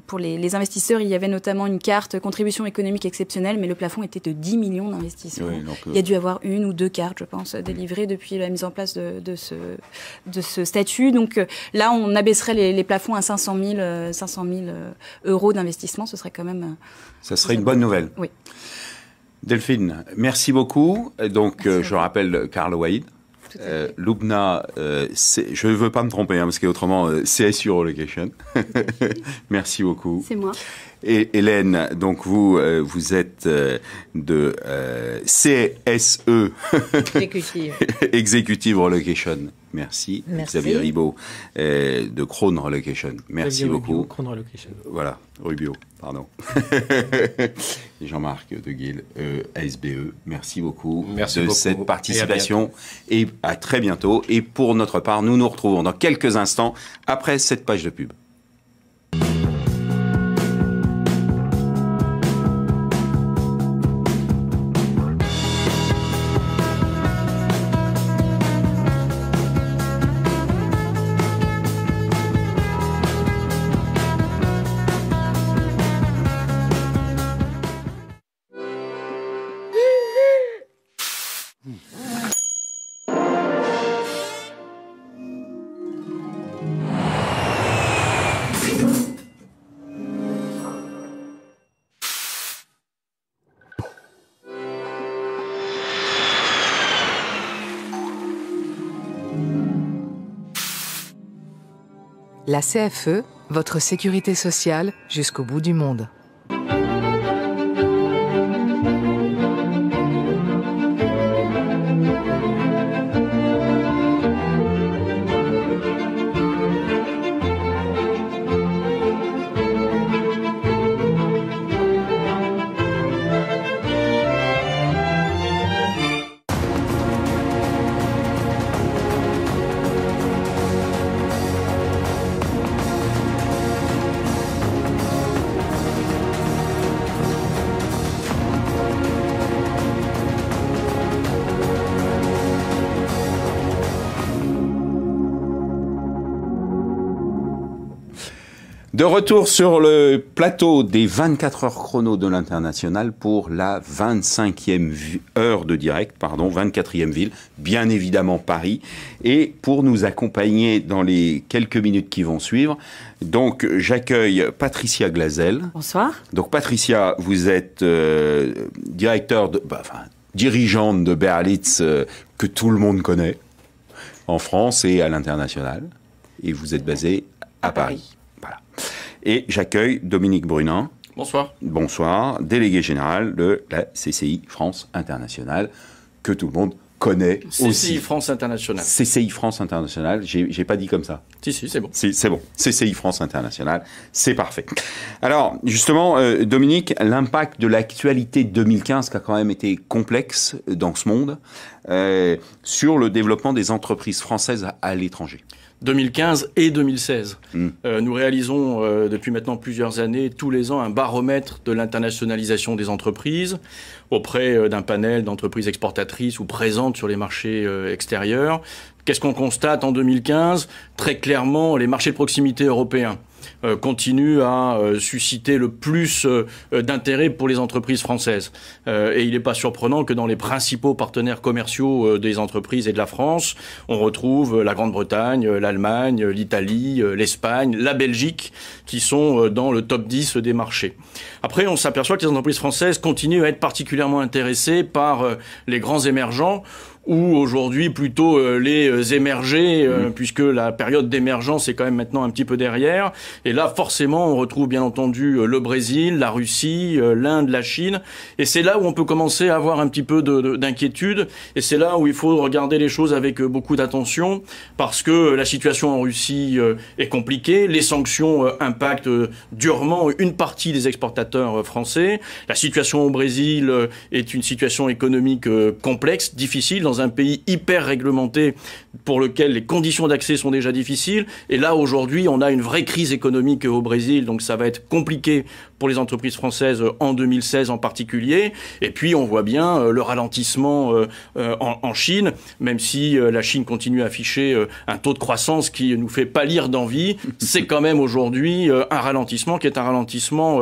Pour les investisseurs, il y avait notamment une carte contribution économique exceptionnelle, mais le plafond était de 10 millions d'investissements. Oui, il y a dû avoir 1 ou 2 cartes, je pense, délivrées depuis la mise en place de ce statut. Donc là, on abaisserait les plafonds à 500 000 euros d'investissement. Ce serait quand même... Ça serait une bonne nouvelle. Oui. Delphine, merci beaucoup. Donc, je rappelle Carl Waïd. Lubna, je ne veux pas me tromper, hein, parce qu'autrement, CSU Relocation. Merci beaucoup. C'est moi. Et Hélène, donc vous êtes de CSE Executive Relocation. Merci. Xavier Ribaud de Krone Relocation. Merci beaucoup. Krone Relocation. Voilà, Rubio, pardon. Et Jean-Marc Deguille, ASBE. Merci beaucoup de cette participation. Et à très bientôt. Et pour notre part, nous nous retrouvons dans quelques instants après cette page de pub. La CFE, votre sécurité sociale jusqu'au bout du monde. De retour sur le plateau des 24 heures chrono de l'International pour la 25e heure de direct, 24e ville, bien évidemment Paris. Et pour nous accompagner dans les quelques minutes qui vont suivre, donc j'accueille Patricia Glazel. Bonsoir. Donc Patricia, vous êtes dirigeante de Berlitz que tout le monde connaît en France et à l'international. Et vous êtes basée à Paris. Voilà. Et j'accueille Dominique Brunin. Bonsoir. Bonsoir, délégué général de la CCI France Internationale, que tout le monde connaît aussi. CCI France Internationale. CCI France Internationale, j'ai pas dit comme ça. Si, c'est bon. C'est bon. CCI France Internationale, c'est parfait. Alors, justement, Dominique, l'impact de l'actualité de 2015, qui a quand même été complexe dans ce monde, sur le développement des entreprises françaises à l'étranger. 2015 et 2016. Nous réalisons depuis maintenant plusieurs années, tous les ans, un baromètre de l'internationalisation des entreprises auprès d'un panel d'entreprises exportatrices ou présentes sur les marchés extérieurs. Qu'est-ce qu'on constate en 2015? Très clairement, les marchés de proximité européens continue à susciter le plus d'intérêt pour les entreprises françaises. Et il n'est pas surprenant que dans les principaux partenaires commerciaux des entreprises et de la France, on retrouve la Grande-Bretagne, l'Allemagne, l'Italie, l'Espagne, la Belgique, qui sont dans le top 10 des marchés. Après, on s'aperçoit que les entreprises françaises continuent à être particulièrement intéressées par les grands émergents, ou aujourd'hui plutôt les émergés, puisque la période d'émergence est quand même maintenant un petit peu derrière. Et là, forcément, on retrouve bien entendu le Brésil, la Russie, l'Inde, la Chine. Et c'est là où on peut commencer à avoir un petit peu d'inquiétude. Et c'est là où il faut regarder les choses avec beaucoup d'attention, parce que la situation en Russie est compliquée. Les sanctions impactent durement une partie des exportateurs français. La situation au Brésil est une situation économique complexe, difficile, dans un pays hyper réglementé pour lequel les conditions d'accès sont déjà difficiles. Et là, aujourd'hui, on a une vraie crise économique au Brésil, donc ça va être compliqué pour les entreprises françaises en 2016 en particulier. Et puis, on voit bien le ralentissement en Chine, même si la Chine continue à afficher un taux de croissance qui nous fait pâlir d'envie. C'est quand même aujourd'hui un ralentissement qui est un ralentissement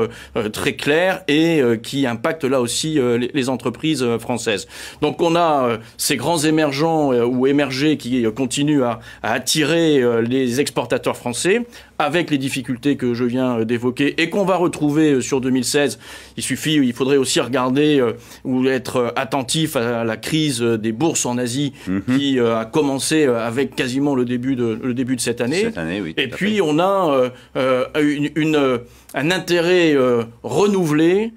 très clair et qui impacte là aussi les entreprises françaises. Donc, on a ces grands émergents ou émergés qui continuent à attirer les exportateurs français, avec les difficultés que je viens d'évoquer et qu'on va retrouver sur 2016. Il faudrait aussi regarder ou être attentif à la crise des bourses en Asie qui a commencé avec quasiment le début de cette année. Oui, et puis on a un intérêt renouvelé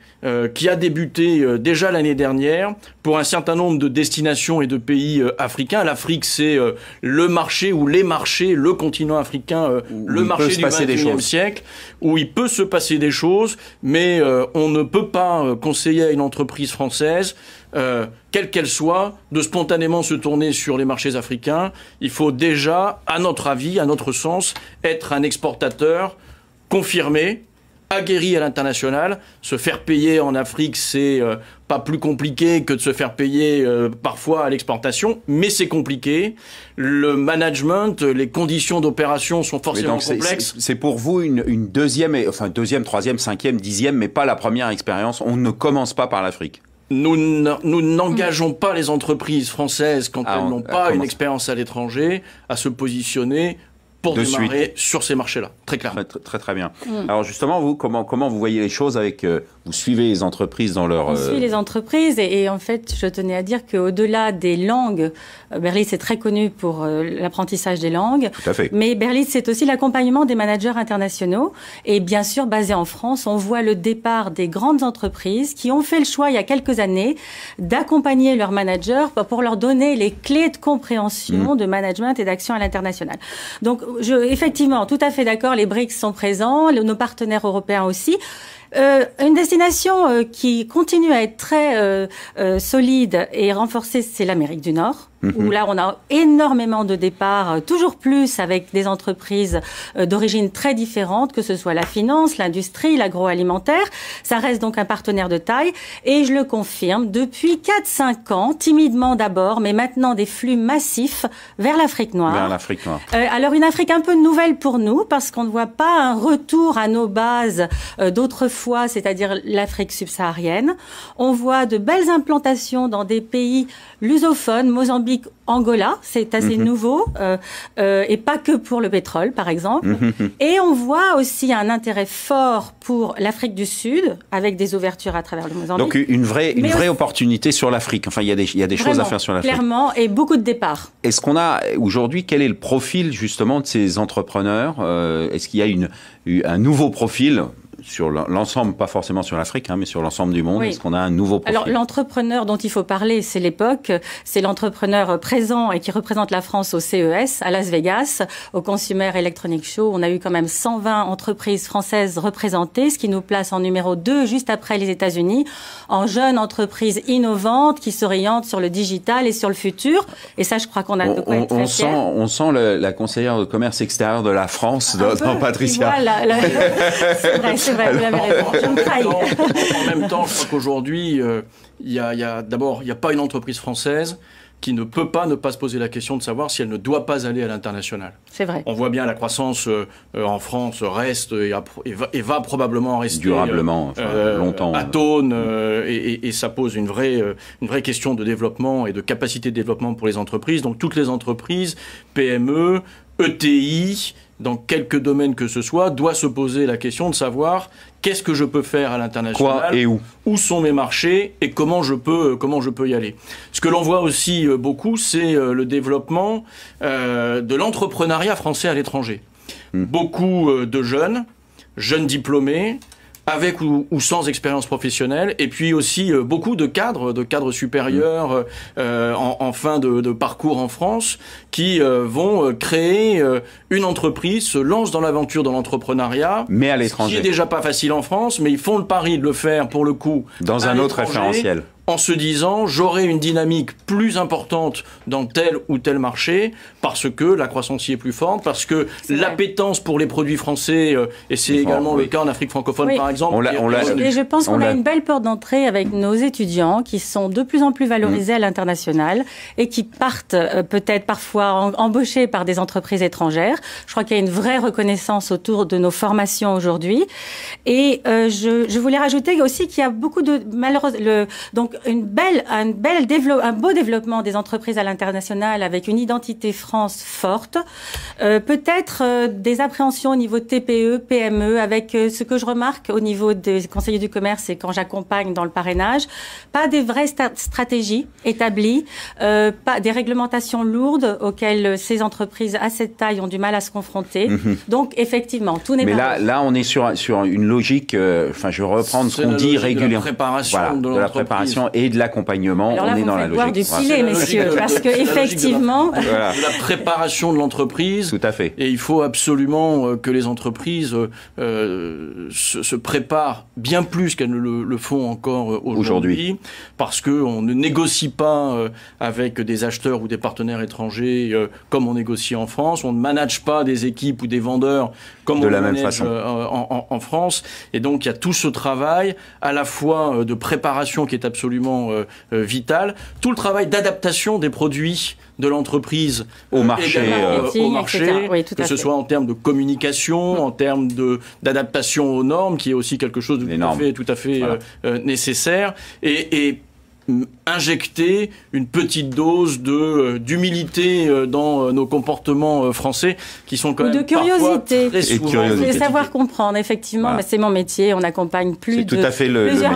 qui a débuté déjà l'année dernière pour un certain nombre de destinations et de pays africains. L'Afrique, c'est le marché ou les marchés, le continent africain, le marché du XXIe siècle, où il peut se passer des choses, mais on ne peut pas conseiller à une entreprise française, quelle qu'elle soit, de spontanément se tourner sur les marchés africains. Il faut déjà, à notre avis, à notre sens, être un exportateur confirmé, aguerri à l'international. Se faire payer en Afrique, c'est pas plus compliqué que de se faire payer parfois à l'exportation, mais c'est compliqué. Le management, les conditions d'opération sont forcément complexes. C'est pour vous une deuxième, troisième, cinquième, dixième, mais pas la première expérience. On ne commence pas par l'Afrique. Nous n'engageons pas les entreprises françaises quand elles n'ont pas une expérience à l'étranger à se positionner pour démarrer sur ces marchés-là, très clairement. Très bien. Alors justement, vous, comment vous voyez les choses avec... vous suivez les entreprises dans leur... On suit les entreprises et en fait, je tenais à dire qu'au-delà des langues, Berlitz est très connu pour l'apprentissage des langues. Tout à fait. Mais Berlitz, c'est aussi l'accompagnement des managers internationaux. Et bien sûr, basé en France, on voit le départ des grandes entreprises qui ont fait le choix, il y a quelques années, d'accompagner leurs managers pour leur donner les clés de compréhension, de management et d'action à l'international. Donc, effectivement, tout à fait d'accord, les BRICS sont présents, nos partenaires européens aussi. Une destination qui continue à être très solide et renforcée, c'est l'Amérique du Nord. Où là, on a énormément de départs, toujours plus avec des entreprises d'origine très différentes, que ce soit la finance, l'industrie, l'agroalimentaire. Ça reste donc un partenaire de taille. Et je le confirme, depuis 4-5 ans, timidement d'abord, mais maintenant des flux massifs vers l'Afrique noire. Vers l'Afrique noire. Alors, une Afrique un peu nouvelle pour nous, parce qu'on ne voit pas un retour à nos bases d'autrefois, c'est-à-dire l'Afrique subsaharienne. On voit de belles implantations dans des pays lusophones, Mozambique, Angola, c'est assez nouveau, et pas que pour le pétrole, par exemple. Et on voit aussi un intérêt fort pour l'Afrique du Sud, avec des ouvertures à travers le Mozambique. Donc une vraie opportunité sur l'Afrique. Enfin, il y a des choses à faire sur l'Afrique. Clairement, et beaucoup de départs. Est-ce qu'on a, aujourd'hui, quel est le profil, justement, de ces entrepreneurs? Est-ce qu'il y a un nouveau profil sur l'ensemble, pas forcément sur l'Afrique, mais sur l'ensemble du monde? Est-ce qu'on a un nouveau profil? Alors, l'entrepreneur dont il faut parler, c'est l'époque. C'est l'entrepreneur présent et qui représente la France au CES, à Las Vegas, au Consumer Electronics Show. On a eu quand même 120 entreprises françaises représentées, ce qui nous place en numéro 2, juste après les États-Unis, en jeunes entreprises innovantes qui s'orientent sur le digital et sur le futur. Et ça, je crois qu'on a de quoi être très fiers. On sent la conseillère de commerce extérieur de la France dans Patricia. Voilà, c'est vrai, vous avez raison. Je me trahis. En même temps, je crois qu'aujourd'hui, d'abord, il n'y a pas une entreprise française qui ne peut pas ne pas se poser la question de savoir si elle ne doit pas aller à l'international. C'est vrai. On voit bien la croissance en France reste et va probablement rester durablement, longtemps. Atone, et ça pose une vraie question de développement et de capacité de développement pour les entreprises. Donc toutes les entreprises, PME, ETI, dans quelques domaines que ce soit, doit se poser la question de savoir qu'est-ce que je peux faire à l'international, quoi et où sont mes marchés et comment je peux y aller. Ce que l'on voit aussi beaucoup, c'est le développement de l'entrepreneuriat français à l'étranger. Beaucoup de jeunes diplômés, avec ou sans expérience professionnelle, et puis aussi beaucoup de cadres supérieurs en fin de parcours en France, qui vont créer une entreprise, se lancent dans l'aventure de l'entrepreneuriat, mais à l'étranger. Ce qui est déjà pas facile en France, mais ils font le pari de le faire pour le coup dans un autre référentiel. En se disant, j'aurai une dynamique plus importante dans tel ou tel marché, parce que la croissance y est plus forte, parce que l'appétence pour les produits français, et c'est également le cas en Afrique francophone par exemple. Et je pense qu'on a une belle porte d'entrée avec nos étudiants qui sont de plus en plus valorisés à l'international et qui partent peut-être parfois embauchés par des entreprises étrangères. Je crois qu'il y a une vraie reconnaissance autour de nos formations aujourd'hui. Et je voulais rajouter aussi qu'il y a beaucoup de donc un beau développement des entreprises à l'international avec une identité France forte. Peut-être des appréhensions au niveau TPE, PME, avec ce que je remarque au niveau des conseillers du commerce et quand j'accompagne dans le parrainage, pas des vraies stratégies établies, pas des réglementations lourdes auxquelles ces entreprises à cette taille ont du mal à se confronter. Donc effectivement, tout n'est pas... Mais là, on est sur une logique, je vais reprendre ce qu'on dit régulièrement. De la préparation et de l'accompagnement. Alors là, on est dans la logique. Du filet, messieurs, parce que effectivement, de la préparation de l'entreprise. Tout à fait. Et il faut absolument que les entreprises se préparent bien plus qu'elles ne le font encore aujourd'hui, parce que on ne négocie pas avec des acheteurs ou des partenaires étrangers comme on négocie en France. On ne manage pas des équipes ou des vendeurs comme on le manage en France. Et donc il y a tout ce travail à la fois de préparation qui est absolument vital, tout le travail d'adaptation des produits de l'entreprise au marché, oui, que ce soit en termes de communication, en termes d'adaptation aux normes, qui est aussi quelque chose de tout à fait nécessaire, et injecter une petite dose d'humilité dans nos comportements français qui sont quand même de curiosité, très souvent et savoir comprendre. Effectivement, c'est mon métier. On accompagne plusieurs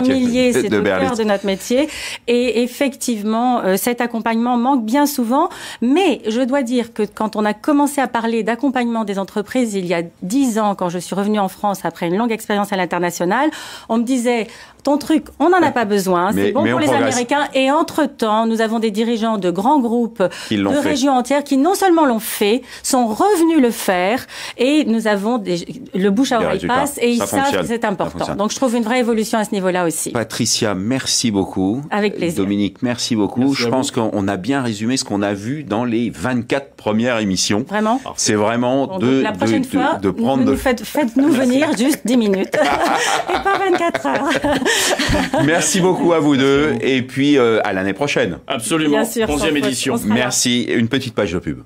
milliers. C'est au cœur de notre métier. Et effectivement, cet accompagnement manque bien souvent. Mais je dois dire que quand on a commencé à parler d'accompagnement des entreprises il y a 10 ans, quand je suis revenue en France après une longue expérience à l'international, on me disait ton truc, on n'en a pas besoin. C'est bon pour les Américains. Et entre-temps, nous avons des dirigeants de grands groupes de régions entières qui non seulement l'ont fait, sont revenus le faire, et nous avons le bouche à oreille passe, et ils savent que c'est important. Donc je trouve une vraie évolution à ce niveau-là aussi. Patricia, merci beaucoup. Avec plaisir. Dominique, merci beaucoup. Merci, je pense qu'on a bien résumé ce qu'on a vu dans les 24 premières émissions. Vraiment. C'est vraiment la prochaine fois, de prendre... Faites-nous venir juste 10 minutes et pas 24 heures. Merci beaucoup à vous deux, et puis à l'année prochaine. Absolument. Bien sûr, 11e édition. Merci. Une petite page de pub.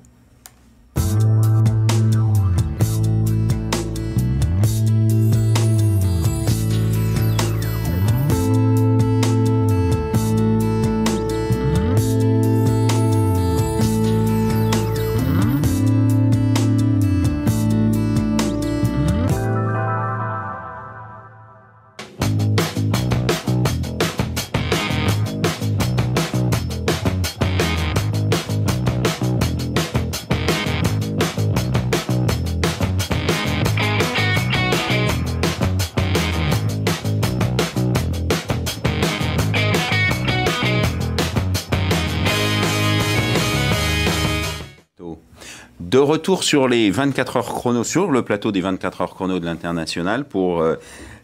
de retour sur les 24 heures chrono, sur le plateau des 24 heures chrono de l'International pour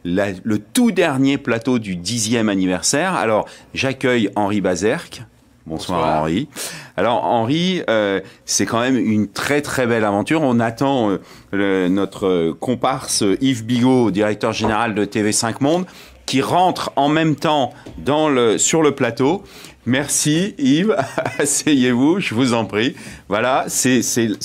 le tout dernier plateau du 10e anniversaire. Alors, j'accueille Henri Bazerque. Bonsoir Henri. Alors Henri, c'est quand même une très très belle aventure. On attend notre comparse Yves Bigot, directeur général de TV5 Monde, qui rentre en même temps sur le plateau. Merci Yves, asseyez-vous, je vous en prie. Voilà, c'est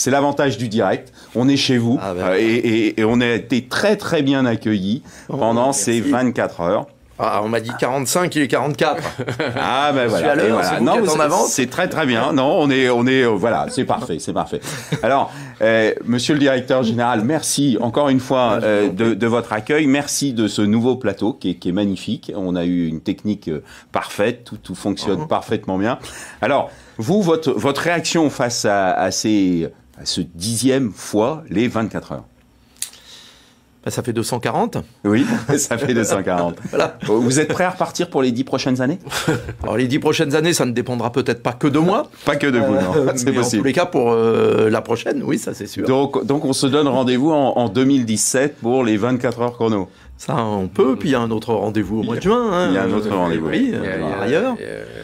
l'avantage du direct. On est chez vous et on a été très très bien accueillis pendant ces 24 heures. Ah, on m'a dit 45, il est 44. Ah ben voilà. Et voilà. Non, c'est très très bien. Non, on est voilà, c'est parfait, c'est parfait. Alors, Monsieur le directeur général, merci encore une fois de votre accueil. Merci de ce nouveau plateau qui est magnifique. On a eu une technique parfaite, tout fonctionne parfaitement bien. Alors, vous, votre réaction face à ce 10e fois les 24 heures. Ça fait 240. Oui, ça fait 240. Voilà. Vous êtes prêt à repartir pour les 10 prochaines années? Alors les 10 prochaines années, ça ne dépendra peut-être pas que de moi. Pas que de vous, non. C'est possible. En tous les cas, pour la prochaine, oui, ça c'est sûr. Donc on se donne rendez-vous en 2017 pour les 24 heures chrono. Ça, on peut. Puis il y a un autre rendez-vous au mois de juin. Hein. Il y a un autre rendez-vous. Oui, ailleurs.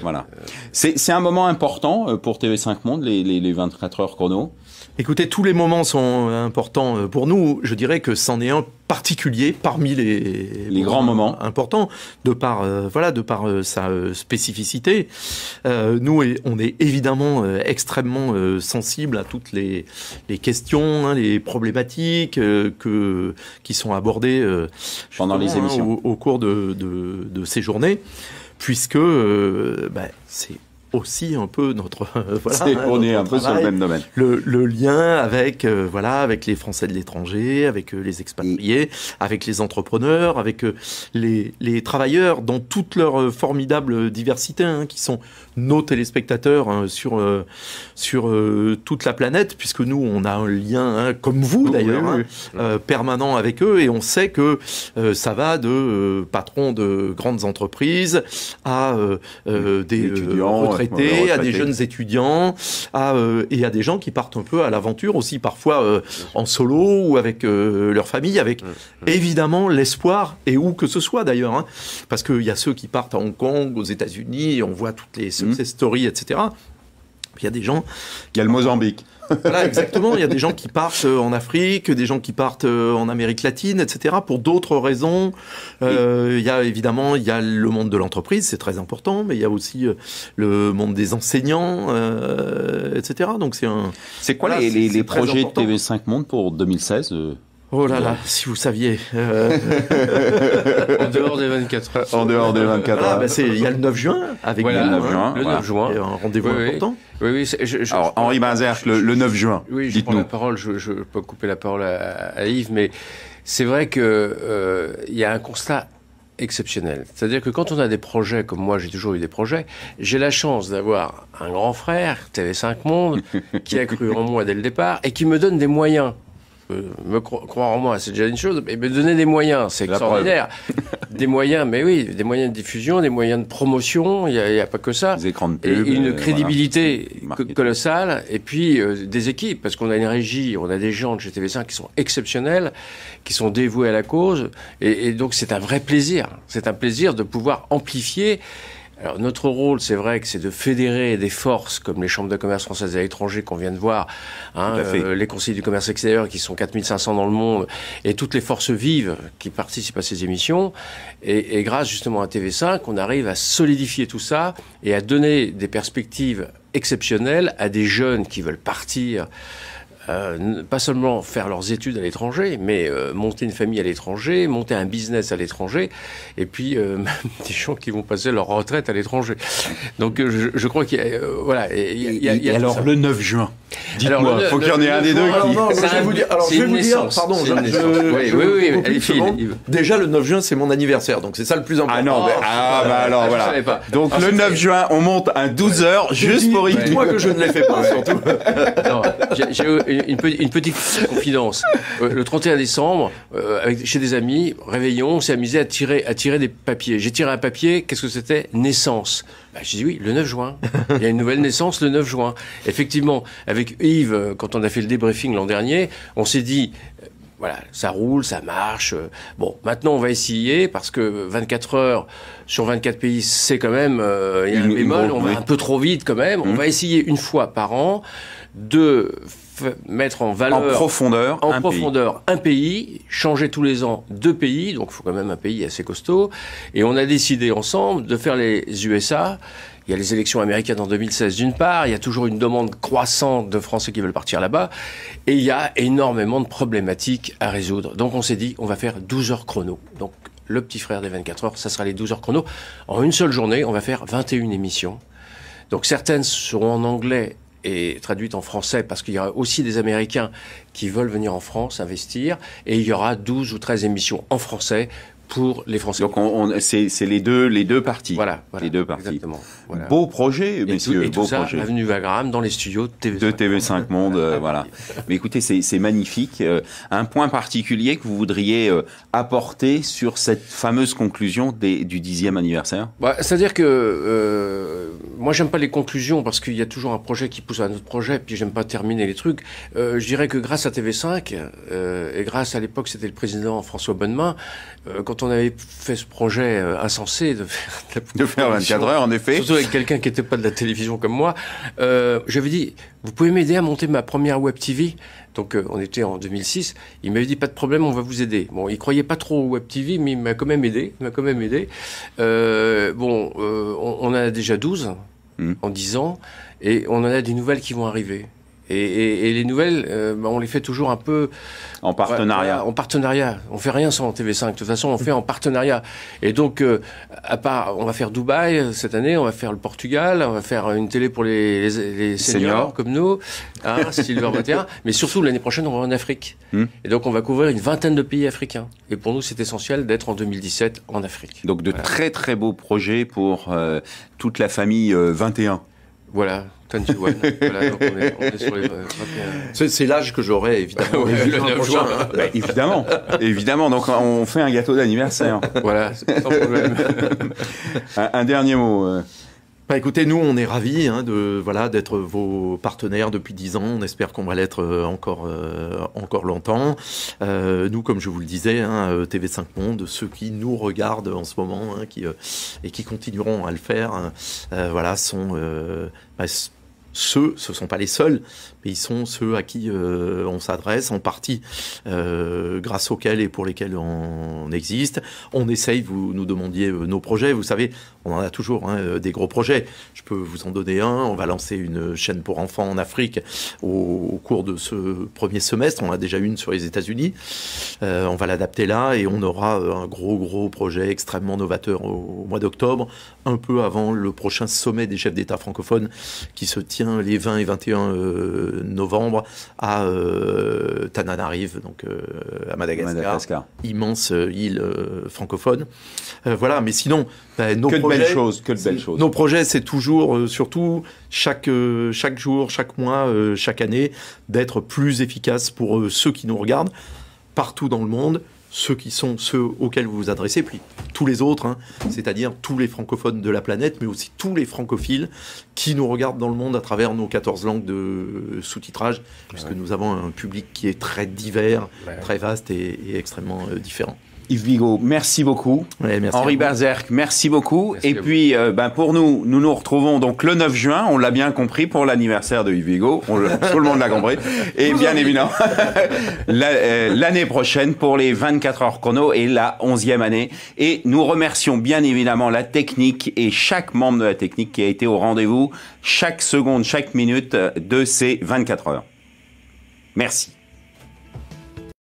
Voilà. C'est un moment important pour TV5 Monde, les 24 heures chrono. Écoutez, tous les moments sont importants pour nous. Je dirais que c'en est un particulier parmi les grands moments importants de par sa spécificité. Nous, on est évidemment extrêmement sensibles à toutes les questions, les problématiques qui sont abordées pendant les émissions au cours de ces journées, puisque c'est aussi un peu notre on est un peu sur le même domaine. Le lien avec les Français de l'étranger, avec les expatriés, avec les entrepreneurs, avec les travailleurs dans toute leur formidable diversité, qui sont nos téléspectateurs sur toute la planète, puisque nous on a un lien comme vous d'ailleurs permanent avec eux, et on sait que ça va de patrons de grandes entreprises à des étudiants, à des jeunes étudiants, et à des gens qui partent un peu à l'aventure aussi, parfois en solo ou avec leur famille, avec évidemment l'espoir, et où que ce soit d'ailleurs, parce qu'il y a ceux qui partent à Hong Kong, aux États-Unis, et on voit toutes les success stories, etc. Il y a des gens... Il y a le Mozambique. Voilà, exactement. Il y a des gens qui partent en Afrique, des gens qui partent en Amérique latine, etc. pour d'autres raisons. Il y a évidemment, il y a le monde de l'entreprise, c'est très important, mais il y a aussi le monde des enseignants, etc. Donc c'est quoi les projets de TV5 Monde pour 2016 Oh là là, si vous saviez. En dehors des 24 heures. En dehors des 24 heures. Il y a le 9 juin avec le 9 juin. Le 9 juin. Un rendez-vous important. Oui. Alors, Henri Bazerque, le 9 juin. Oui, je prends la parole. Je peux couper la parole à Yves, mais c'est vrai que il y a un constat exceptionnel. C'est-à-dire que quand on a des projets, comme moi j'ai toujours eu des projets, j'ai la chance d'avoir un grand frère, TV5 Monde, qui a cru en moi dès le départ et qui me donne des moyens. Me croire en moi, c'est déjà une chose, mais me donner des moyens, c'est extraordinaire. Des moyens, mais oui, des moyens de diffusion, des moyens de promotion, il n'y a pas que ça. Des écrans de pub. Et une crédibilité colossale, et puis des équipes, parce qu'on a une régie, on a des gens de chez TV5 qui sont exceptionnels, qui sont dévoués à la cause, et donc c'est un vrai plaisir. C'est un plaisir de pouvoir amplifier. Alors notre rôle, c'est vrai que c'est de fédérer des forces comme les chambres de commerce françaises à l'étranger qu'on vient de voir, les conseillers du commerce extérieur qui sont 4500 dans le monde, et toutes les forces vives qui participent à ces émissions. Et grâce justement à TV5, on arrive à solidifier tout ça et à donner des perspectives exceptionnelles à des jeunes qui veulent partir. Pas seulement faire leurs études à l'étranger, mais monter une famille à l'étranger, monter un business à l'étranger, et puis même des gens qui vont passer leur retraite à l'étranger. Donc je crois qu'il y a... voilà. Et alors le 9 juin, dites-moi, il faut qu'il y en ait un des deux qui... Je vais vous dire, pardon, oui, déjà le 9 juin c'est mon anniversaire, donc c'est ça le plus important. Ah non, alors voilà. Donc le 9 juin, on monte un 12h juste pour y... Dites-moi que je ne les fais pas, surtout. Non, j'ai une petite confidence. Le 31 décembre, chez des amis, réveillon, on s'est amusé à tirer des papiers. J'ai tiré un papier, qu'est-ce que c'était? Naissance. Je dis oui, le 9 juin. Il y a une nouvelle naissance le 9 juin. Effectivement, avec Yves, quand on a fait le débriefing l'an dernier, on s'est dit, voilà, ça roule, ça marche. Bon, maintenant on va essayer, parce que 24 heures sur 24 pays, c'est quand même, il y a un bémol, on va un peu trop vite quand même. On va essayer une fois par an de mettre en valeur, en profondeur un pays, changer tous les ans 2 pays, donc il faut quand même un pays assez costaud. Et on a décidé ensemble de faire les USA. Il y a les élections américaines en 2016 d'une part, il y a toujours une demande croissante de Français qui veulent partir là-bas, et il y a énormément de problématiques à résoudre. Donc on s'est dit, on va faire 12 heures chrono. Donc le petit frère des 24 heures, ça sera les 12 heures chrono. En une seule journée, on va faire 21 émissions. Donc certaines seront en anglais et traduite en français, parce qu'il y aura aussi des Américains qui veulent venir en France investir, et il y aura 12 ou 13 émissions en français pour les Français. Donc c'est les deux parties. Voilà, les deux parties. Exactement. Voilà. Beau projet, messieurs, beau projet. Avenue Wagram, dans les studios de TV5 Monde, voilà. Mais écoutez, c'est magnifique. Un point particulier que vous voudriez apporter sur cette fameuse conclusion du 10e anniversaire? C'est-à-dire que moi, j'aime pas les conclusions, parce qu'il y a toujours un projet qui pousse à un autre projet, puis j'aime pas terminer les trucs. Je dirais que grâce à TV5, et grâce à l'époque, c'était le président François Bonnemain, quand on avait fait ce projet insensé de faire 24 heures, en effet, surtout avec quelqu'un qui n'était pas de la télévision comme moi, j'avais dit, vous pouvez m'aider à monter ma première web TV. Donc on était en 2006, il m'avait dit pas de problème, on va vous aider. Bon, il croyait pas trop au web TV, mais il m'a quand même aidé. On en a déjà 12 en 10 ans, et on en a des nouvelles qui vont arriver. Et les nouvelles, on les fait toujours un peu en partenariat. En partenariat. On fait rien sans TV5. De toute façon, on fait en partenariat. Et donc, à part, on va faire Dubaï cette année, on va faire le Portugal, on va faire une télé pour les seniors comme nous, Silver 21. Mais surtout, l'année prochaine, on va en Afrique. Et donc, on va couvrir une vingtaine de pays africains. Et pour nous, c'est essentiel d'être en 2017 en Afrique. Donc, de très très beaux projets pour toute la famille 21. Voilà. Voilà, donc on est sur les 21. C'est l'âge que j'aurai, évidemment. Le 9 juin. Évidemment. Donc on fait un gâteau d'anniversaire. Voilà, sans problème. Un dernier mot. Écoutez, nous, on est ravis d'être vos partenaires depuis 10 ans. On espère qu'on va l'être encore longtemps. Nous, comme je vous le disais, TV5 Monde, ceux qui nous regardent en ce moment et qui continueront à le faire, sont ce sont pas les seuls, mais ils sont ceux à qui on s'adresse, en partie grâce auxquels et pour lesquels on existe. On essaye, vous nous demandiez nos projets, vous savez, on en a toujours des gros projets. Je peux vous en donner un, on va lancer une chaîne pour enfants en Afrique au cours de ce premier semestre, on a déjà une sur les États-Unis, on va l'adapter là et on aura un gros projet extrêmement novateur au mois d'octobre, un peu avant le prochain sommet des chefs d'État francophones qui se tient les 20 et 21 novembre à Tananarive, donc à Madagascar. Immense île francophone. Mais sinon, nos projets, c'est toujours, surtout, chaque jour, chaque mois, chaque année, d'être plus efficace pour ceux qui nous regardent, partout dans le monde, ceux auxquels vous vous adressez, puis tous les autres, c'est-à-dire tous les francophones de la planète, mais aussi tous les francophiles qui nous regardent dans le monde à travers nos 14 langues de sous-titrage, puisque nous avons un public qui est très divers, très vaste et extrêmement différent. Yves Bigot, merci beaucoup. Merci Henri Berzerk, merci beaucoup. Merci. Et puis, pour nous retrouvons donc le 9 juin, on l'a bien compris, pour l'anniversaire de Yves Bigot. Tout le monde l'a compris. Et bien évidemment, l'année prochaine pour les 24 heures chrono et la 11e année. Et nous remercions bien évidemment la technique et chaque membre de la technique qui a été au rendez-vous chaque seconde, chaque minute de ces 24 heures. Merci.